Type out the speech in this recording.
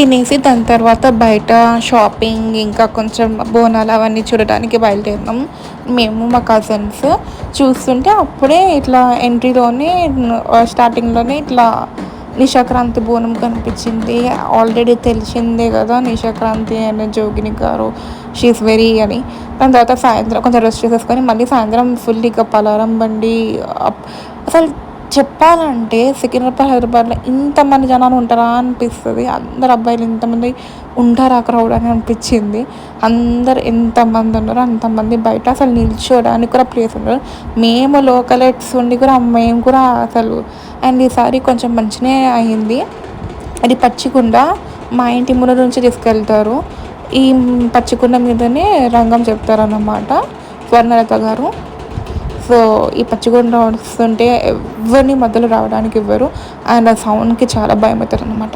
తినేసి దాని తర్వాత బయట షాపింగ్ ఇంకా కొంచెం బోనాలు అవన్నీ చూడడానికి బయలుదేరినాం. మేము మా కజిన్స్ చూస్తుంటే అప్పుడే ఇట్లా ఎంట్రీలోనే స్టార్టింగ్‌లోనే ఇట్లా నిశాక్రాంతి బోనం కనిపించింది. ఆల్రెడీ తెలిసిందే కదా నిశాక్రాంతి అనే జోగిని గారు షీ ఈస్ వెరీ అని. దాని తర్వాత సాయంత్రం కొంచెం రెస్ట్ చేసేసుకొని మళ్ళీ సాయంత్రం ఫుల్ ఇక పలారం బండి అసలు చెప్పాలంటే సికింద్రాబాద్, హైదరాబాద్‌లో ఇంతమంది జనాలు ఉంటారా అనిపిస్తది. అందరు అబ్బాయిలు ఇంతమంది ఉంటారా క్రౌడ్ అని అనిపించింది. అందరు ఎంతమంది ఉన్నారో అంతమంది బయట అసలు నిల్చోడానికి కూడా ప్లేస్ ఉండదు. మేము లోకలైట్స్ ఉండి కూడా మేము కూడా అసలు అండ్ ఈసారి కొంచెం మంచిగానే అయింది. అది పచ్చికుండ మా ఇంటి ముందు నుంచి తీసుకెళ్తారు. ఈ పచ్చికుండ మీదనే రంగం చెప్తారన్నమాట స్వర్ణలత గారు. సో ఈ పచ్చిగుండ వస్తుంటే ఎవరిని మధ్యలో రావడానికి ఇవ్వరు. అండ్ ఆ సౌండ్‌కి చాలా భయమవుతారనమాట.